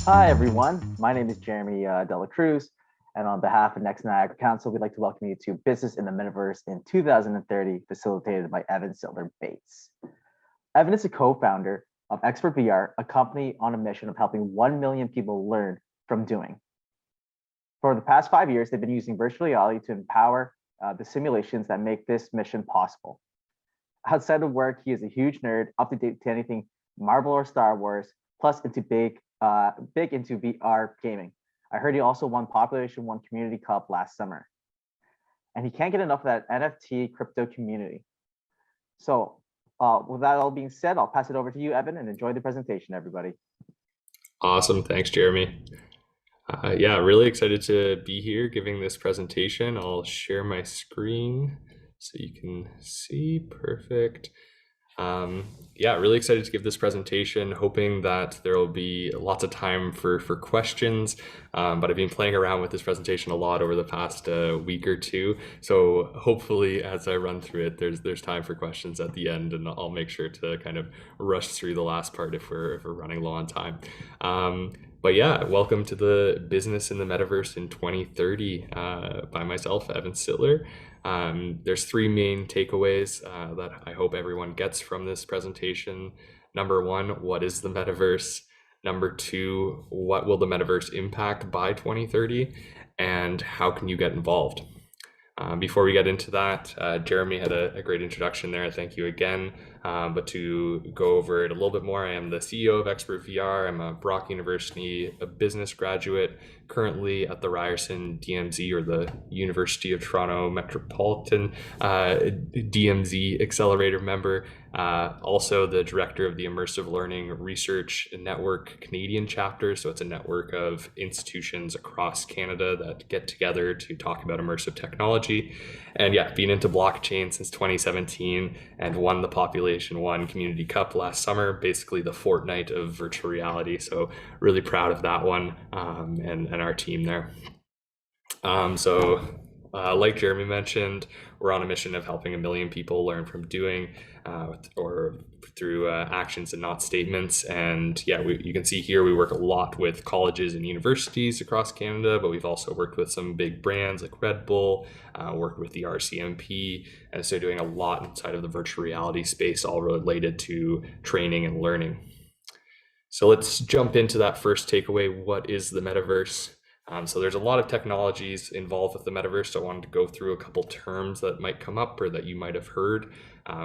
Hi, everyone. My name is Jeremy Dela Cruz, and on behalf of Next Niagara Council, we'd like to welcome you to Business in the Metaverse in 2030, facilitated by Evan Sitler-Bates. Evan is a co-founder of XpertVR, a company on a mission of helping 1 million people learn from doing. For the past 5 years, they've been using virtual reality to empower the simulations that make this mission possible. Outside of work, he is a huge nerd, up to date to anything Marvel or Star Wars, plus into big into VR gaming. I heard he also won Population One Community Cup last summer. And he can't get enough of that NFT crypto community. So with that all being said, I'll pass it over to you, Evan, and enjoy the presentation, everybody. Awesome. Thanks, Jeremy. Yeah, really excited to be here giving this presentation. I'll share my screen so you can see. Perfect. Yeah, really excited to give this presentation, hoping that there will be lots of time for questions. But I've been playing around with this presentation a lot over the past week or two. So hopefully as I run through it, there's time for questions at the end, and I'll make sure to kind of rush through the last part if we're running low on time. But yeah, welcome to the Business in the Metaverse in 2030 by myself, Evan Sitler. There's three main takeaways that I hope everyone gets from this presentation. Number one, what is the metaverse? Number two, what will the metaverse impact by 2030? And how can you get involved? Before we get into that, Jeremy had a great introduction there. Thank you again. But to go over it a little bit more, I am the CEO of XpertVR. I'm a Brock University a business graduate, currently at the Ryerson DMZ, or the University of Toronto Metropolitan DMZ Accelerator member. Also the director of the Immersive Learning Research Network Canadian chapter. So it's a network of institutions across Canada that get together to talk about immersive technology. And yeah, been into blockchain since 2017 and won the Population One Community Cup last summer, basically the fortnight of virtual reality. So really proud of that one and our team there. Like Jeremy mentioned, we're on a mission of helping 1 million people learn from doing or through actions and not statements. And yeah, you can see here we work a lot with colleges and universities across Canada, but we've also worked with some big brands like Red Bull, worked with the RCMP, and so doing a lot inside of the virtual reality space, all related to training and learning. So let's jump into that first takeaway. What is the metaverse? So there's a lot of technologies involved with the metaverse. So I wanted to go through a couple terms that might come up or that you might have heard.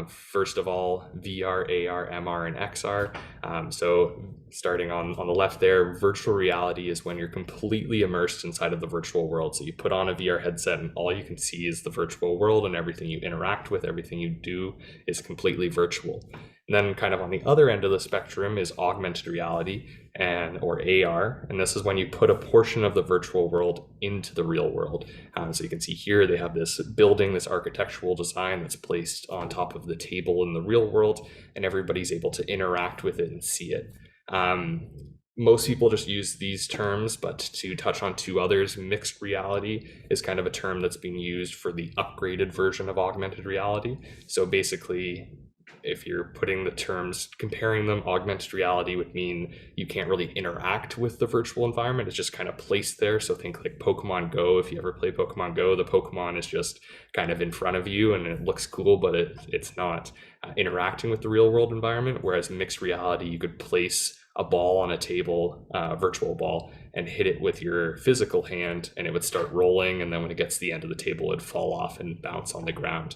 First of all, VR, AR, MR, and XR. So starting on the left there, virtual reality is when you're completely immersed inside of the virtual world. So you put on a VR headset and all you can see is the virtual world, and everything you interact with, everything you do is completely virtual. And then kind of on the other end of the spectrum is augmented reality or AR. And this is when you put a portion of the virtual world into the real world. So you can see here they have this building, this architectural design that's placed on top of the table in the real world, and everybody's able to interact with it and see it. Most people just use these terms, but to touch on two others, mixed reality is kind of a term that's being used for the upgraded version of augmented reality. So basically, if you're putting the terms, comparing them, augmented reality would mean you can't really interact with the virtual environment. It's just kind of placed there. So think like Pokemon Go. If you ever play Pokemon Go, the Pokemon is just kind of in front of you and it looks cool, but it's not interacting with the real world environment. Whereas mixed reality, you could place a ball on a table, virtual ball, and hit it with your physical hand and it would start rolling. And then when it gets to the end of the table, it would fall off and bounce on the ground.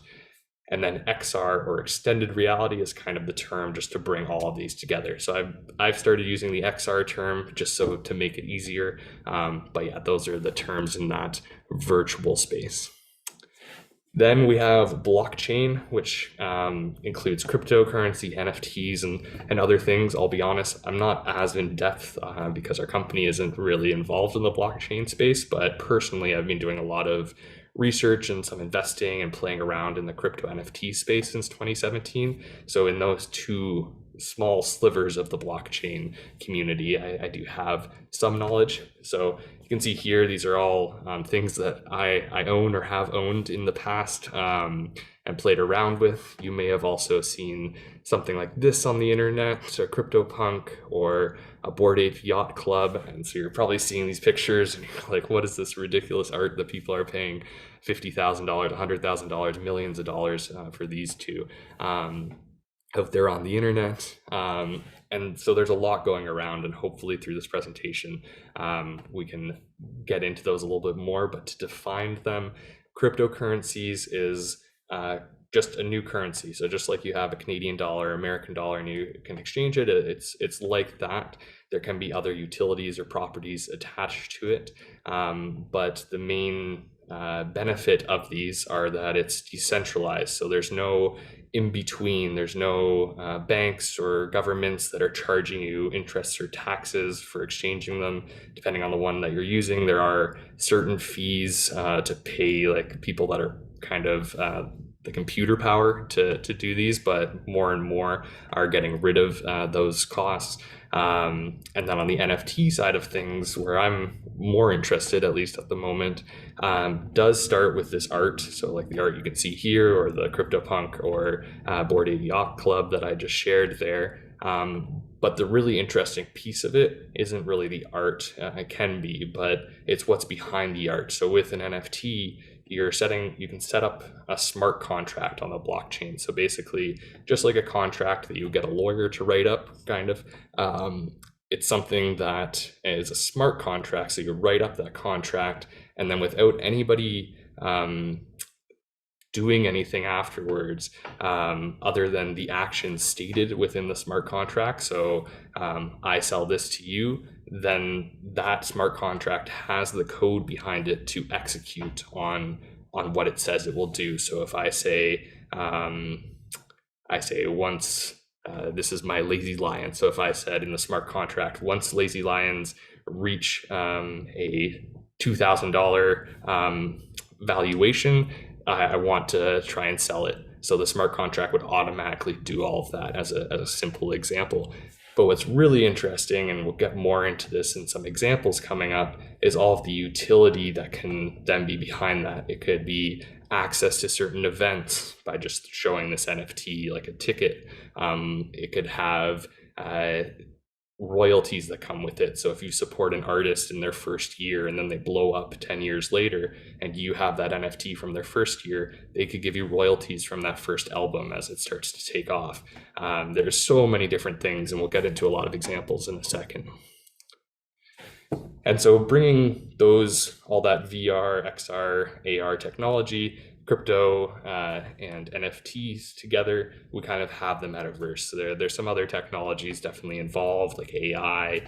And then XR, or extended reality, is kind of the term just to bring all of these together. So I've started using the XR term just so to make it easier. But yeah, those are the terms in that virtual space. Then we have blockchain, which includes cryptocurrency, NFTs, and other things. I'll be honest, I'm not as in depth because our company isn't really involved in the blockchain space, but personally, I've been doing a lot of research and some investing and playing around in the crypto NFT space since 2017. So in those two small slivers of the blockchain community, I do have some knowledge. So you can see here, these are all things that I own or have owned in the past and played around with. You may have also seen something like this on the internet, a CryptoPunk or a Bored Ape Yacht Club. And so you're probably seeing these pictures and you're like, what is this ridiculous art that people are paying $50,000, $100,000, millions of dollars for these two? Out there on the internet. And so there's a lot going around, and hopefully through this presentation, we can get into those a little bit more. But to define them, cryptocurrencies is just a new currency. So just like you have a Canadian dollar, American dollar, and you can exchange it, it's like that. There can be other utilities or properties attached to it. But the main benefit of these are that it's decentralized. So there's no in between, there's no banks or governments that are charging you interest or taxes for exchanging them. Depending on the one that you're using, there are certain fees to pay, like people that are kind of the computer power to do these, but more and more are getting rid of those costs. And then on the NFT side of things, where I'm more interested, at least at the moment, does start with this art. So like the art you can see here, or the CryptoPunk or Bored Ape Yacht Club that I just shared there. But the really interesting piece of it isn't really the art. It can be, but it's what's behind the art. So with an NFT, you can set up a smart contract on the blockchain. So basically, just like a contract that you get a lawyer to write up, kind of, it's something that is a smart contract. So you write up that contract, and then without anybody doing anything afterwards, other than the actions stated within the smart contract. So I sell this to you, then that smart contract has the code behind it to execute on what it says it will do. So if I say once this is my lazy lion. So if I said in the smart contract, once lazy lions reach a $2,000 valuation, I want to try and sell it. So the smart contract would automatically do all of that as a simple example. But what's really interesting, and we'll get more into this in some examples coming up, is all of the utility that can then be behind that. It could be access to certain events by just showing this NFT, like a ticket. It could have royalties that come with it. So if you support an artist in their first year and then they blow up 10 years later and you have that NFT from their first year, they could give you royalties from that first album as it starts to take off. There's so many different things, and we'll get into a lot of examples in a second. And so bringing all that VR, XR, AR technology, crypto and NFTs together, we kind of have the metaverse. So there's some other technologies definitely involved, like AI,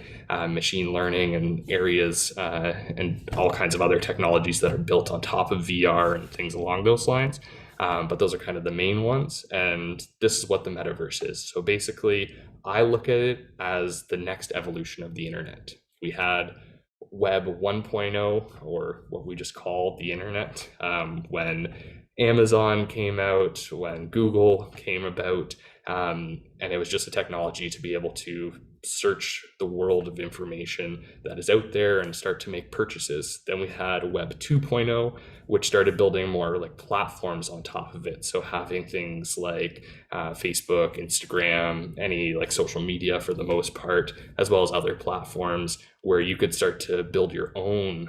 machine learning, and areas and all kinds of other technologies that are built on top of VR and things along those lines. But those are kind of the main ones. And this is what the metaverse is. So basically, I look at it as the next evolution of the internet. We had Web 1.0, or what we just call the internet, when Amazon came out, when Google came about, and it was just a technology to be able to search the world of information that is out there and start to make purchases. Then we had Web 2.0, which started building more like platforms on top of it. So having things like Facebook, Instagram, any like social media for the most part, as well as other platforms where you could start to build your own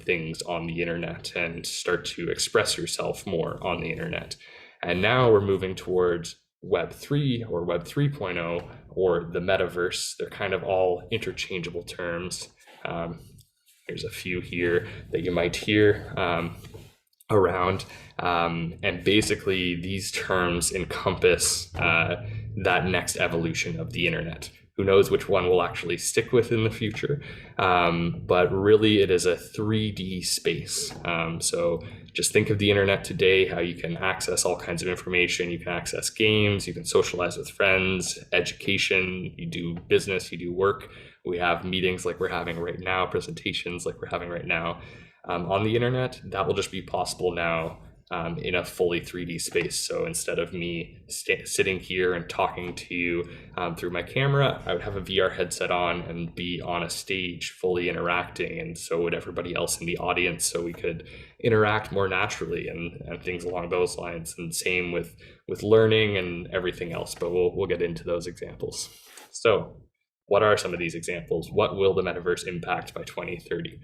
things on the internet and start to express yourself more on the internet. And now we're moving towards Web 3 or Web 3.0 or the metaverse. They're kind of all interchangeable terms. There's a few here that you might hear around. And basically these terms encompass that next evolution of the internet. Who knows which one we'll actually stick with in the future, but really it is a 3D space. So just think of the internet today, how you can access all kinds of information. You can access games, you can socialize with friends, education, you do business, you do work. We have meetings like we're having right now, presentations like we're having right now. On the internet, that will just be possible now in a fully 3D space. So instead of me sitting here and talking to you through my camera, I would have a VR headset on and be on a stage fully interacting, and so would everybody else in the audience, so we could interact more naturally and things along those lines. And same with learning and everything else, but we'll get into those examples. So what are some of these examples? What will the metaverse impact by 2030?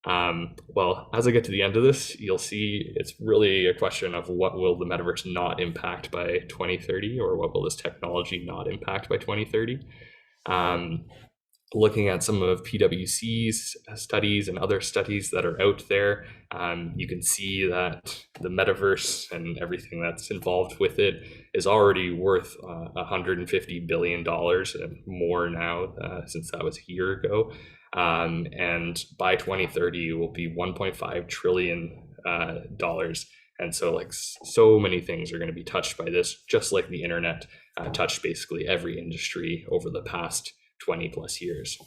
Well, as I get to the end of this, you'll see it's really a question of what will the metaverse not impact by 2030, or what will this technology not impact by 2030? Looking at some of PwC's studies and other studies that are out there, you can see that the metaverse and everything that's involved with it is already worth $150 billion and more now, since that was a year ago. And by 2030, it will be $1.5 trillion. And so like so many things are going to be touched by this, just like the internet touched basically every industry over the past 20 plus years.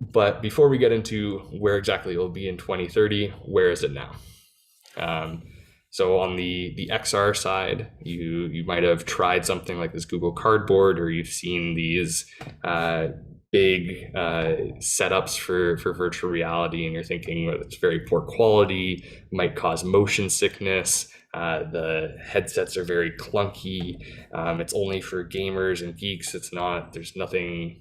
But before we get into where exactly it will be in 2030, where is it now? So on the XR side, you might have tried something like this Google Cardboard, or you've seen these big setups for virtual reality, and you're thinking, well, it's very poor quality, might cause motion sickness. The headsets are very clunky. It's only for gamers and geeks. There's nothing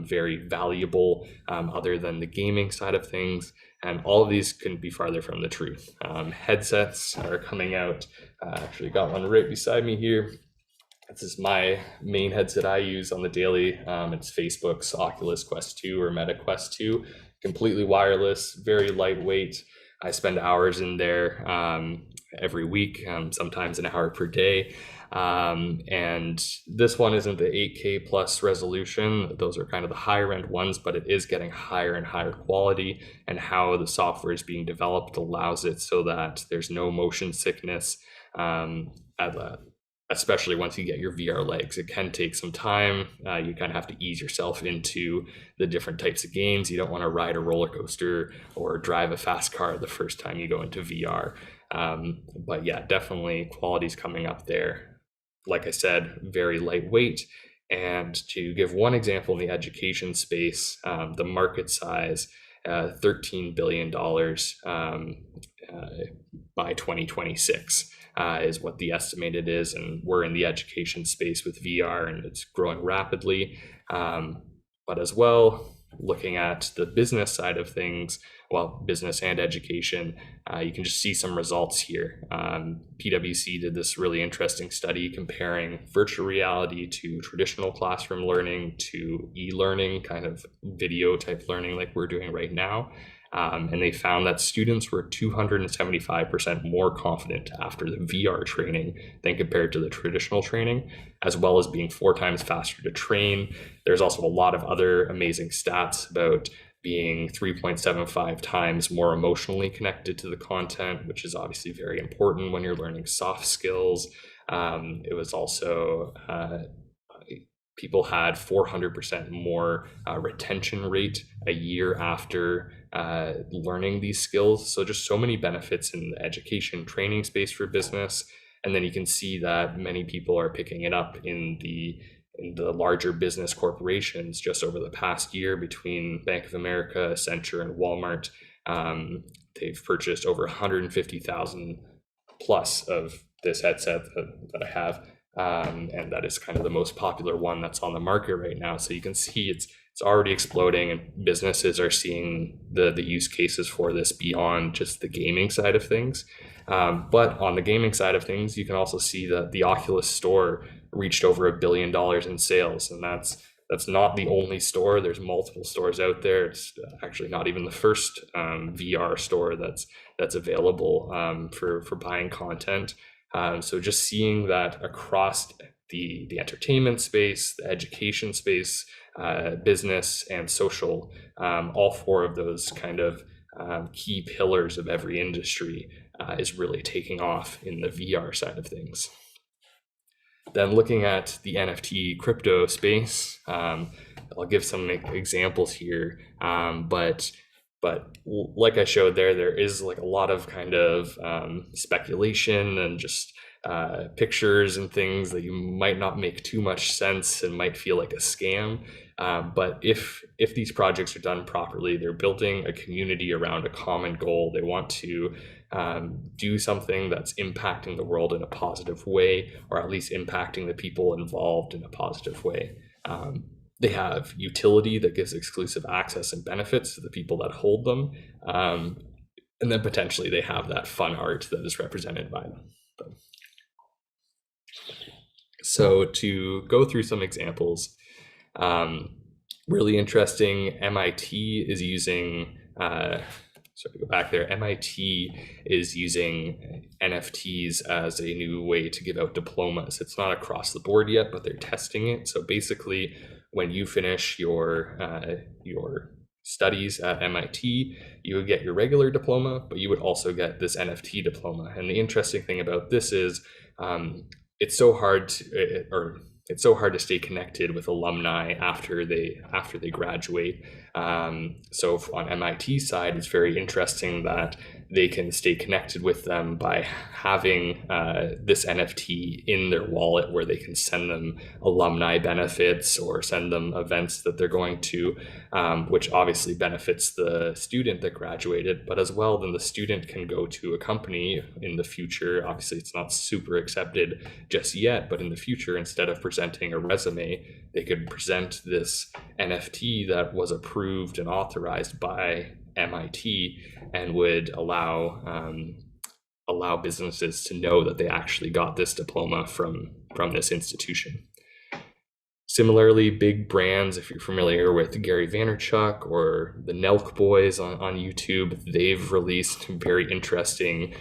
very valuable other than the gaming side of things. And all of these couldn't be farther from the truth. Headsets are coming out. Actually got one right beside me here. This is my main headset I use on the daily. It's Facebook's Oculus Quest 2 or Meta Quest 2. Completely wireless, very lightweight. I spend hours in there every week, sometimes an hour per day. And this one isn't the 8K plus resolution. Those are kind of the higher end ones, but it is getting higher and higher quality, and how the software is being developed allows it so that there's no motion sickness, especially once you get your VR legs. It can take some time. You kind of have to ease yourself into the different types of games. You don't want to ride a roller coaster or drive a fast car the first time you go into VR. But yeah, definitely quality's coming up there. Like I said, very lightweight. And to give one example in the education space, the market size, $13 billion by 2026 is what the estimated is. And we're in the education space with VR, and it's growing rapidly. But as well, looking at the business side of things, well, business and education, you can just see some results here. PwC did this really interesting study comparing virtual reality to traditional classroom learning to e-learning, kind of video type learning like we're doing right now. And they found that students were 275% more confident after the VR training than compared to the traditional training, as well as being 4 times faster to train. There's also a lot of other amazing stats about being 3.75 times more emotionally connected to the content, which is obviously very important when you're learning soft skills. It was also people had 400% more retention rate a year after learning these skills. So just so many benefits in the education training space for business. And then you can see that many people are picking it up in the larger business corporations. Just over the past year, between Bank of America, Accenture, and Walmart, they've purchased over 150,000 plus of this headset that I have. And that is kind of the most popular one that's on the market right now. So you can see it's already exploding, and businesses are seeing the use cases for this beyond just the gaming side of things. But on the gaming side of things, you can also see that the Oculus store reached over $1 billion in sales, and that's not the only store. There's multiple stores out there. It's actually not even the first VR store that's available for buying content. So just seeing that across the entertainment space, the education space, business, and social, all 4 of those kind of key pillars of every industry is really taking off in the VR side of things. Then looking at the NFT crypto space, I'll give some examples here, but But like I showed there is like a lot of kind of speculation and just pictures and things that you might not make too much sense and might feel like a scam. But if these projects are done properly, they're building a community around a common goal. They want to do something that's impacting the world in a positive way, or at least impacting the people involved in a positive way. They have utility that gives exclusive access and benefits to the people that hold them. And then potentially they have that fun art that is represented by them. So to go through some examples, really interesting, MIT is using, sorry, go back there, MIT is using NFTs as a new way to give out diplomas. It's not across the board yet, but they're testing it. So basically, when you finish your studies at MIT, you would get your regular diploma, but you would also get this NFT diploma. And the interesting thing about this is it's so hard to stay connected with alumni after they graduate. So on MIT's side, it's very interesting that they can stay connected with them by having this NFT in their wallet, where they can send them alumni benefits or send them events that they're going to, which obviously benefits the student that graduated, but as well, then the student can go to a company in the future. Obviously, it's not super accepted just yet, but in the future, instead of presenting a resume, they could present this NFT that was approved and authorized by MIT, and would allow businesses to know that they actually got this diploma from this institution. Similarly, big brands, if you're familiar with Gary Vaynerchuk or the Nelk Boys on YouTube, they've released very interesting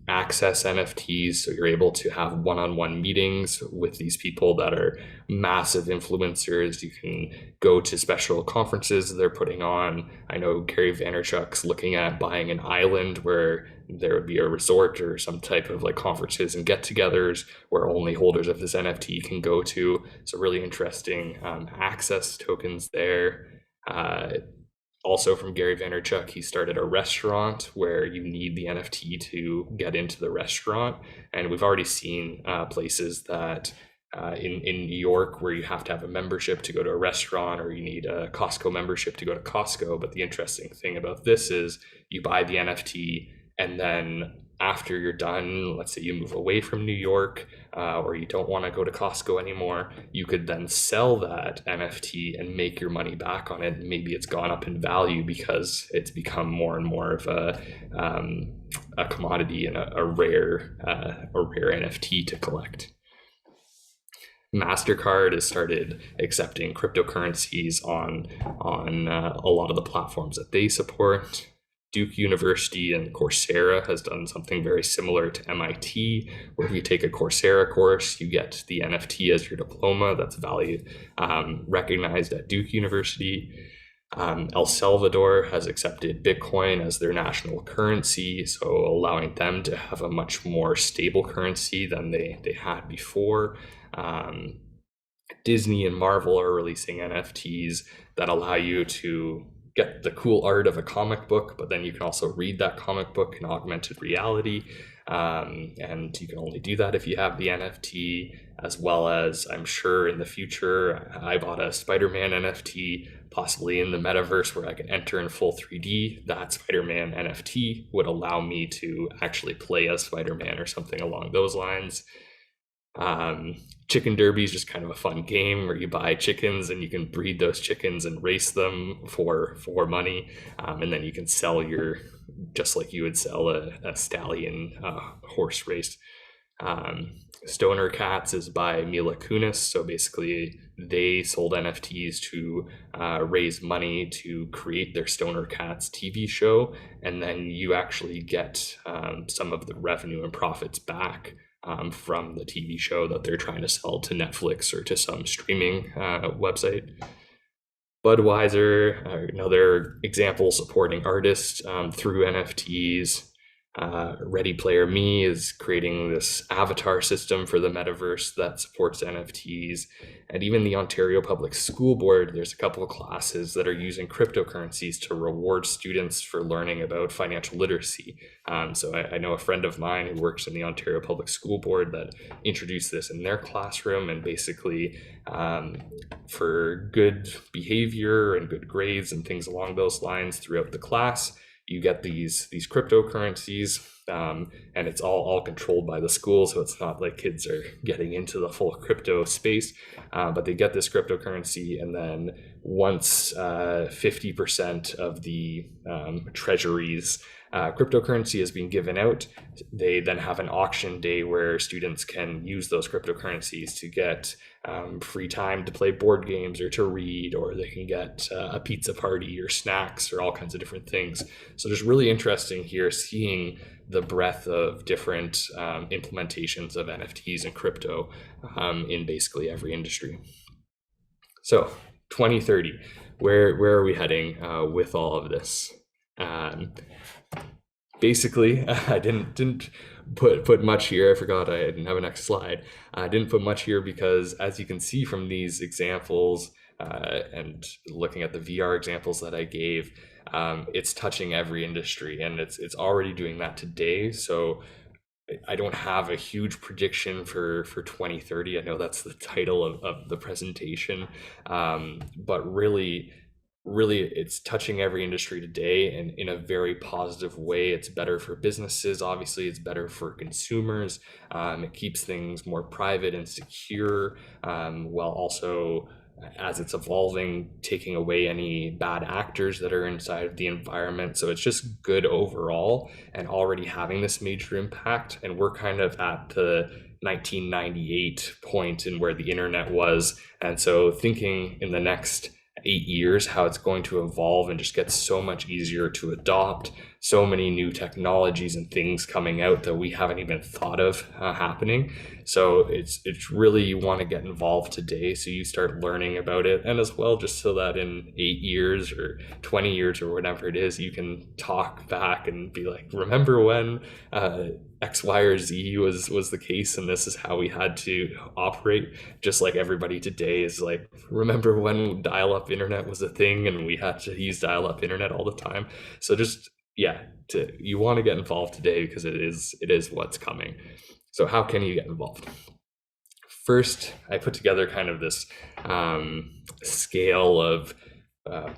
access NFTs. So you're able to have one-on-one meetings with these people that are massive influencers. You can go to special conferences they're putting on. I know Gary Vaynerchuk's looking at buying an island where there would be a resort or some type of like conferences and get-togethers where only holders of this NFT can go to. So really interesting access tokens there. Also from Gary Vaynerchuk, he started a restaurant where you need the NFT to get into the restaurant. And we've already seen places that in New York where you have to have a membership to go to a restaurant, or you need a Costco membership to go to Costco. But the interesting thing about this is you buy the NFT, and then after you're done, let's say you move away from New York, or you don't want to go to Costco anymore, you could then sell that NFT and make your money back on it. Maybe it's gone up in value because it's become more and more of a commodity and a rare NFT to collect. MasterCard has started accepting cryptocurrencies on a lot of the platforms that they support. Duke University and Coursera has done something very similar to MIT, where if you take a Coursera course, you get the NFT as your diploma. That's valued, recognized at Duke University. El Salvador has accepted Bitcoin as their national currency, so allowing them to have a much more stable currency than they had before. Disney and Marvel are releasing NFTs that allow you to get the cool art of a comic book, but then you can also read that comic book in augmented reality. And you can only do that if you have the NFT, as well as, I'm sure in the future, I bought a Spider-Man NFT, possibly in the metaverse where I can enter in full 3D. That Spider-Man NFT would allow me to actually play as Spider-Man or something along those lines. Chicken Derby is just kind of a fun game where you buy chickens and you can breed those chickens and race them for money, and then you can sell just like you would sell a stallion horse race. Stoner Cats is by Mila Kunis, so basically they sold NFTs to raise money to create their Stoner Cats TV show, and then you actually get some of the revenue and profits back from the TV show that they're trying to sell to Netflix or to some streaming website. Budweiser, another example supporting artists through NFTs. Ready Player Me is creating this avatar system for the metaverse that supports NFTs. And even the Ontario Public School Board, there's a couple of classes that are using cryptocurrencies to reward students for learning about financial literacy. So I know a friend of mine who works in the Ontario Public School Board that introduced this in their classroom, and basically for good behavior and good grades and things along those lines throughout the class, you get these cryptocurrencies, and it's all controlled by the school, so it's not like kids are getting into the full crypto space, but they get this cryptocurrency, and then once 50% of the treasuries cryptocurrency is being given out, they then have an auction day where students can use those cryptocurrencies to get free time to play board games or to read, or they can get a pizza party or snacks or all kinds of different things. So just really interesting here seeing the breadth of different implementations of NFTs and crypto in basically every industry. So 2030, where are we heading with all of this? Basically, I didn't put much here. I forgot I didn't have a next slide. I didn't put much here because, as you can see from these examples and looking at the VR examples that I gave, it's touching every industry, and it's already doing that today. So I don't have a huge prediction for 2030. I know that's the title of the presentation, but really it's touching every industry today, and in a very positive way. It's better for businesses, obviously. It's better for consumers. It keeps things more private and secure, while also, as it's evolving, taking away any bad actors that are inside of the environment. So it's just good overall, and already having this major impact. And we're kind of at the 1998 point in where the internet was, and so thinking in the next 8 years how it's going to evolve and just get so much easier to adopt, so many new technologies and things coming out that we haven't even thought of happening. So it's really, you want to get involved today so you start learning about it, and as well just so that in 8 years or 20 years or whatever it is, you can talk back and be like, remember when X, Y, or Z was the case, and this is how we had to operate. Just like everybody today is like, remember when dial-up internet was a thing and we had to use dial-up internet all the time. So just, yeah, you want to get involved today because it is what's coming. So how can you get involved? First, I put together kind of this scale of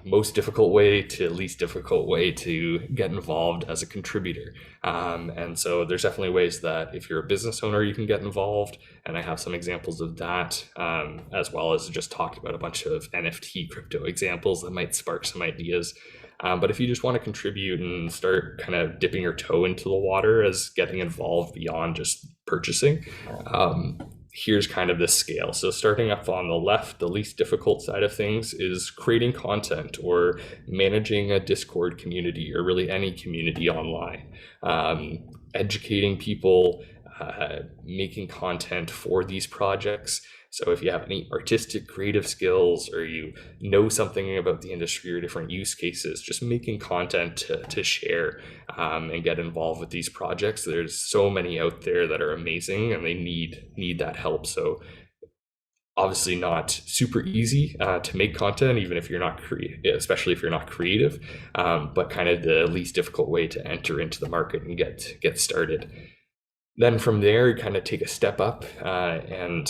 most difficult way to least difficult way to get involved as a contributor. And so there's definitely ways that if you're a business owner, you can get involved. And I have some examples of that, as well as just talked about a bunch of NFT crypto examples that might spark some ideas. But if you just want to contribute and start kind of dipping your toe into the water as getting involved beyond just purchasing, here's kind of this scale. So starting up on the left, the least difficult side of things is creating content or managing a Discord community, or really any community online, educating people, making content for these projects. So if you have any artistic, creative skills, or you know something about the industry or different use cases, just making content to share and get involved with these projects. There's so many out there that are amazing, and they need that help. So obviously not super easy to make content, even if you're not especially if you're not creative, but kind of the least difficult way to enter into the market and get started. Then from there, you kind of take a step up, and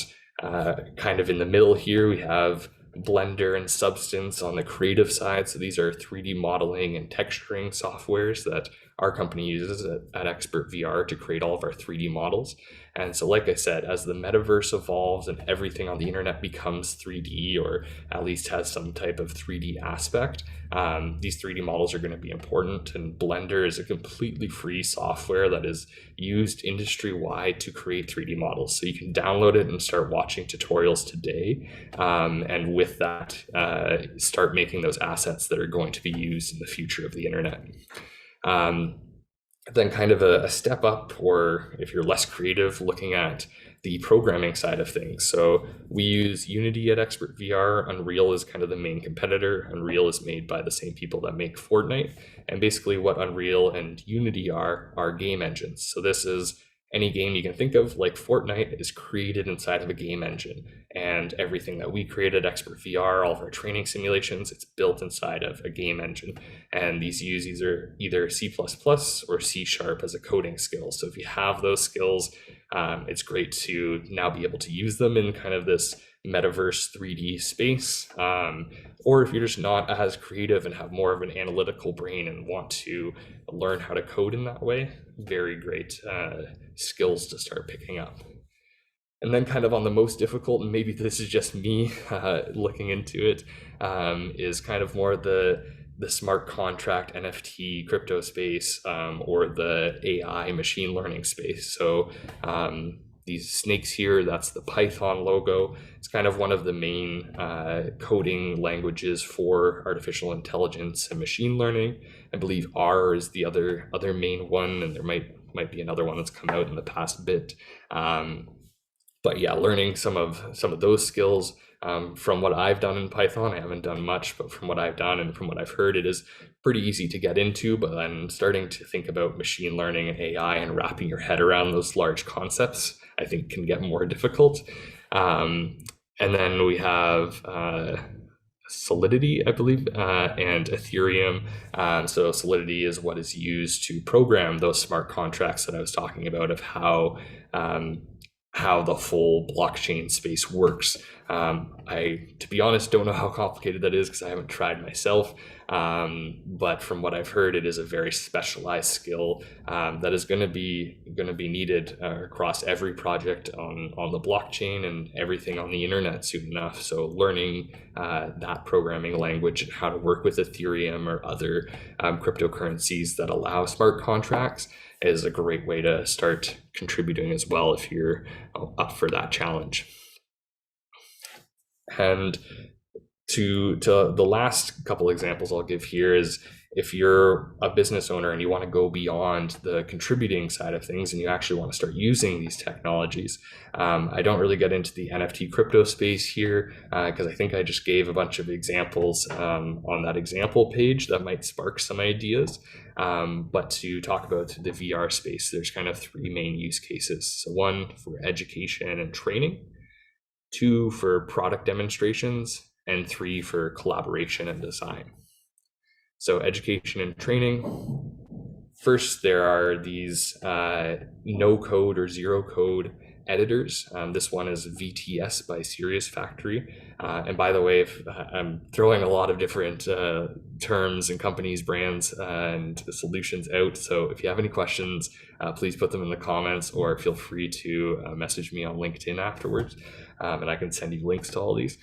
kind of in the middle here, we have Blender and Substance on the creative side. So these are 3D modeling and texturing softwares that our company uses at XpertVR to create all of our 3D models. And so, like I said, as the metaverse evolves and everything on the internet becomes 3D, or at least has some type of 3D aspect, these 3D models are going to be important. And Blender is a completely free software that is used industry-wide to create 3D models. So you can download it and start watching tutorials today. And with that, start making those assets that are going to be used in the future of the internet. Then kind of a step up, or if you're less creative, looking at the programming side of things. So we use Unity at XpertVR. Unreal is kind of the main competitor. Unreal is made by the same people that make Fortnite. And basically what Unreal and Unity are game engines. So this is any game you can think of, like Fortnite, is created inside of a game engine. And everything that we create at XpertVR, all of our training simulations, it's built inside of a game engine. And these use either C++ or C# as a coding skill. So if you have those skills, it's great to now be able to use them in kind of this metaverse 3D space. Or if you're just not as creative and have more of an analytical brain and want to learn how to code in that way, very great skills to start picking up. And then kind of on the most difficult, and maybe this is just me looking into it, is kind of more the smart contract NFT crypto space, or the AI machine learning space. So these snakes here, that's the Python logo. It's kind of one of the main coding languages for artificial intelligence and machine learning. I believe R is the other main one, and there might be another one that's come out in the past bit. But yeah, learning some of those skills from what I've done in Python. I haven't done much, but from what I've done and from what I've heard, it is pretty easy to get into. But then starting to think about machine learning and AI and wrapping your head around those large concepts, I think can get more difficult. And then we have Solidity, I believe, and Ethereum. So Solidity is what is used to program those smart contracts that I was talking about, of how the full blockchain space works. I, to be honest, don't know how complicated that is because I haven't tried myself. But from what I've heard, it is a very specialized skill that is going to be needed across every project on the blockchain and everything on the internet soon enough. So learning that programming language and how to work with Ethereum or other cryptocurrencies that allow smart contracts is a great way to start contributing as well if you're up for that challenge. And to the last couple examples I'll give here is, if you're a business owner and you want to go beyond the contributing side of things and you actually want to start using these technologies. I don't really get into the NFT crypto space here because I think I just gave a bunch of examples on that example page that might spark some ideas. But to talk about the VR space, there's kind of three main use cases. So one for education and training, two for product demonstrations, and three for collaboration and design. So education and training. First, there are these no code or zero code editors. This one is VTS by Serious Factory. And by the way, if I'm throwing a lot of different terms and companies, brands, and solutions out. So if you have any questions, please put them in the comments, or feel free to message me on LinkedIn afterwards, and I can send you links to all these.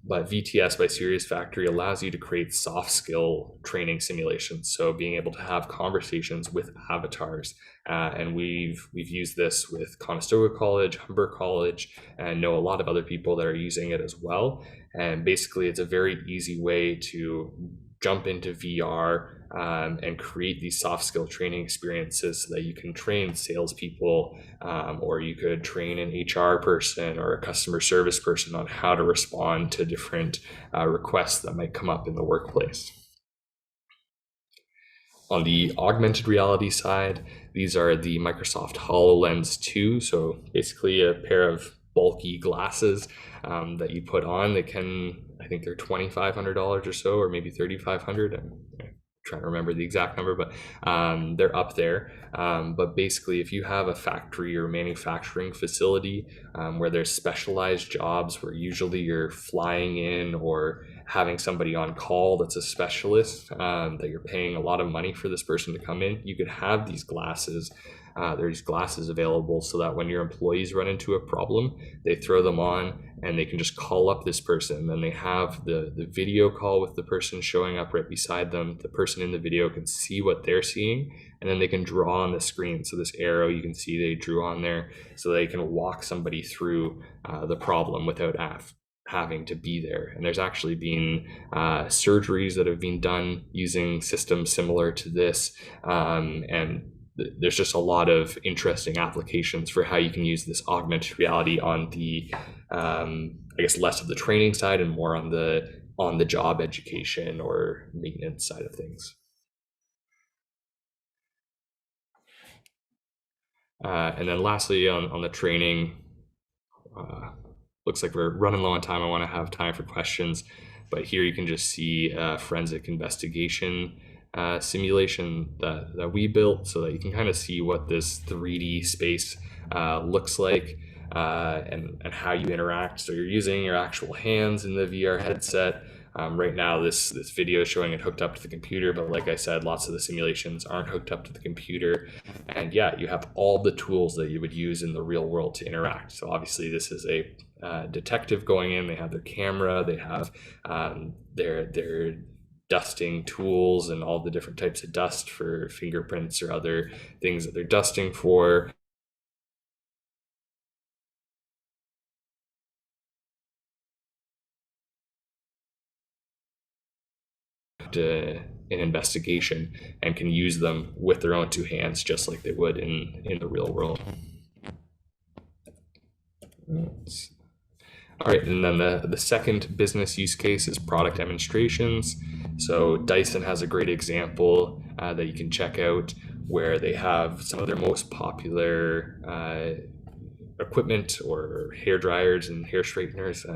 But VTS by Serious Factory allows you to create soft skill training simulations. So being able to have conversations with avatars. And we've used this with Conestoga College, Humber College, and know a lot of other people that are using it as well. And basically it's a very easy way to jump into VR and create these soft skill training experiences so that you can train salespeople, or you could train an HR person or a customer service person on how to respond to different requests that might come up in the workplace. On the augmented reality side, these are the Microsoft HoloLens 2. So basically a pair of bulky glasses that you put on. They can, I think they're $2,500 or so, or maybe $3,500. I'm trying to remember the exact number, but they're up there. But basically, if you have a factory or manufacturing facility where there's specialized jobs where usually you're flying in or having somebody on call that's a specialist, that you're paying a lot of money for this person to come in, you could have these glasses. There's glasses available so that when your employees run into a problem, they throw them on and they can just call up this person. Then they have the video call with the person showing up right beside them. The person in the video can see what they're seeing, and then they can draw on the screen. So this arrow you can see they drew on there, so they can walk somebody through the problem without having to be there. And there's actually been surgeries that have been done using systems similar to this, and there's just a lot of interesting applications for how you can use this augmented reality on the, I guess, less of the training side and more on the job education or maintenance side of things. And then lastly, on the training, looks like we're running low on time. I want to have time for questions, but here you can just see forensic investigation simulation that we built, so that you can kind of see what this 3D space looks like, and how you interact. So you're using your actual hands in the VR headset. Right now, this video is showing it hooked up to the computer, but like I said, lots of the simulations aren't hooked up to the computer. And yeah, you have all the tools that you would use in the real world to interact. So obviously, this is a detective going in. They have their camera, they have their dusting tools and all the different types of dust for fingerprints or other things that they're dusting for. An investigation and can use them with their own two hands, just like they would in the real world. All right, and then the second business use case is product demonstrations. So Dyson has a great example that you can check out, where they have some of their most popular equipment, or hair dryers and hair straighteners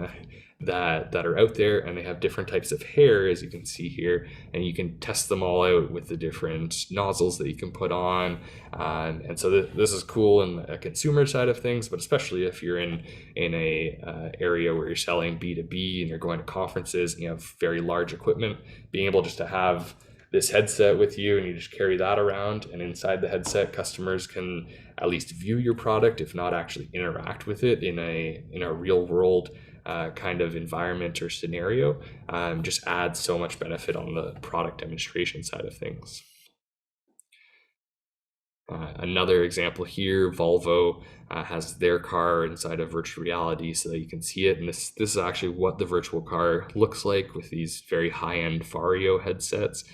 that are out there, and they have different types of hair, as you can see here, and you can test them all out with the different nozzles that you can put on. And so this is cool in a consumer side of things, but especially if you're in a area where you're selling B2B and you're going to conferences and you have very large equipment, being able just to have this headset with you and you just carry that around, and inside the headset, customers can at least view your product, if not actually interact with it in a real world kind of environment or scenario. Just adds so much benefit on the product demonstration side of things. Another example here, Volvo has their car inside of virtual reality so that you can see it. And this is actually what the virtual car looks like with these very high-end Vario headsets.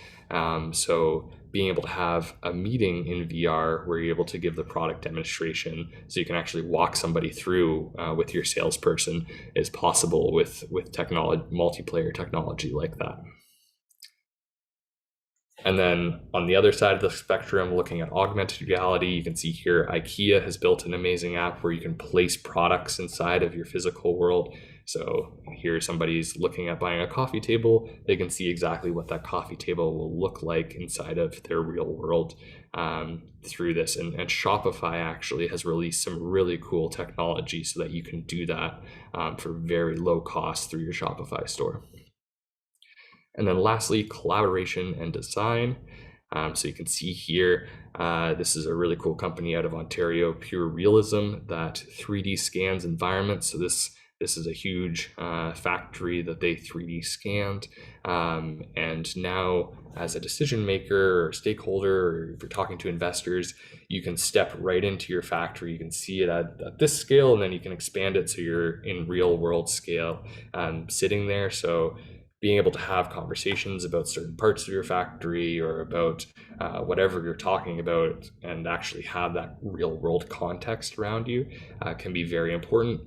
So being able to have a meeting in VR where you're able to give the product demonstration, so you can actually walk somebody through with your salesperson, is possible with technology, multiplayer technology like that. And then on the other side of the spectrum, looking at augmented reality, you can see here IKEA has built an amazing app where you can place products inside of your physical world. So here somebody's looking at buying a coffee table, they can see exactly what that coffee table will look like inside of their real world through this. And Shopify actually has released some really cool technology so that you can do that for very low cost through your Shopify store. And then lastly, collaboration and design. So you can see here, this is a really cool company out of Ontario, Pure Realism, that 3D scans environments. So this is a huge factory that they 3D scanned. And now as a decision maker or stakeholder, or if you're talking to investors, you can step right into your factory. You can see it at this scale, and then you can expand it so you're in real world scale sitting there. So being able to have conversations about certain parts of your factory or about whatever you're talking about, and actually have that real world context around you can be very important,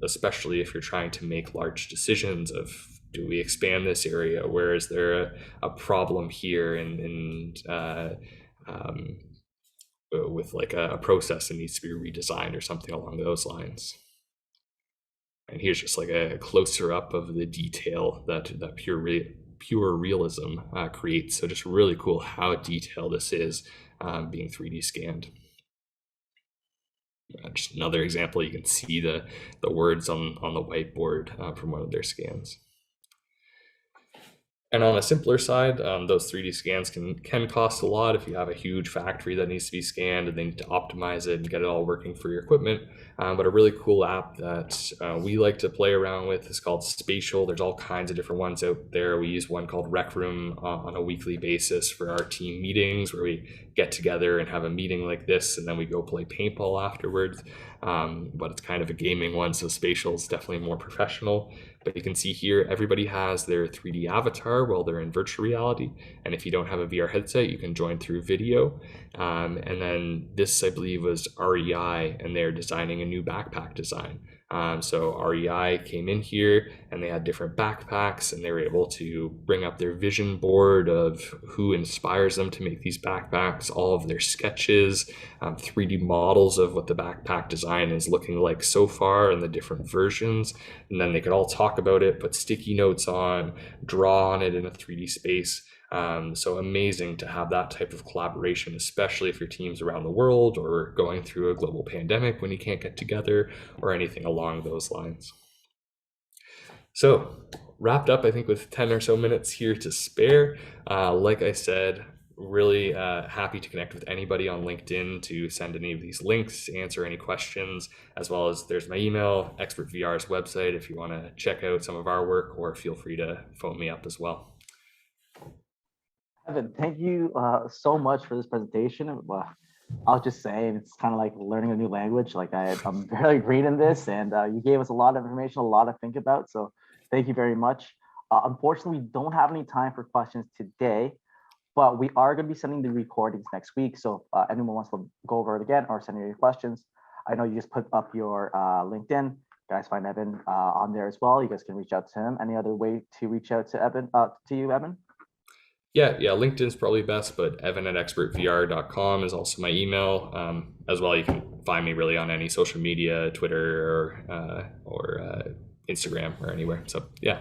especially if you're trying to make large decisions of, do we expand this area? Where is there a problem here? And with like a process that needs to be redesigned or something along those lines. And here's just like a closer up of the detail that Pure Realism creates. So just really cool how detailed this is being 3D scanned. Just another example, you can see the words on the whiteboard from one of their scans. And on a simpler side, those 3D scans can cost a lot if you have a huge factory that needs to be scanned and they need to optimize it and get it all working for your equipment. But a really cool app that we like to play around with is called Spatial. There's all kinds of different ones out there. We use one called Rec Room on a weekly basis for our team meetings, where we get together and have a meeting like this, and then we go play paintball afterwards. But it's kind of a gaming one, so Spatial is definitely more professional. But you can see here, everybody has their 3D avatar while they're in virtual reality. And if you don't have a VR headset, you can join through video. And then this, I believe, was REI, and they're designing a new backpack design. So REI came in here and they had different backpacks, and they were able to bring up their vision board of who inspires them to make these backpacks, all of their sketches, 3D models of what the backpack design is looking like so far and the different versions. And then they could all talk about it, put sticky notes on, draw on it in a 3D space. So amazing to have that type of collaboration, especially if your team's around the world or going through a global pandemic when you can't get together or anything along those lines. So wrapped up, I think, with 10 or so minutes here to spare. Like I said, really happy to connect with anybody on LinkedIn to send any of these links, answer any questions, as well as there's my email, XpertVR's website, if you want to check out some of our work, or feel free to phone me up as well. Evan, thank you so much for this presentation. I was just saying, it's kind of like learning a new language. Like I'm very green in this, and you gave us a lot of information, a lot to think about. So thank you very much. Unfortunately, we don't have any time for questions today, but we are going to be sending the recordings next week. So if anyone wants to go over it again or send your questions, I know you just put up your LinkedIn. You guys find Evan on there as well. You guys can reach out to him. Any other way to reach out to Evan, to you, Evan? Yeah, LinkedIn's probably best, but evan@expertvr.com is also my email. As well, you can find me really on any social media, Twitter or Instagram or anywhere. So yeah.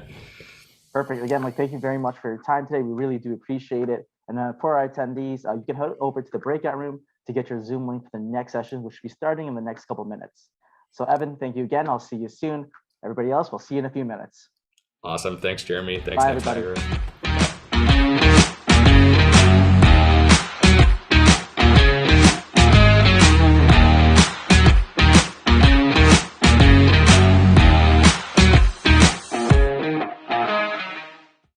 Perfect. Again, thank you very much for your time today. We really do appreciate it. And for our attendees, you can head over to the breakout room to get your Zoom link for the next session, which will be starting in the next couple minutes. So Evan, thank you again. I'll see you soon. Everybody else, we'll see you in a few minutes. Awesome. Thanks, Jeremy. Thanks, bye, everybody.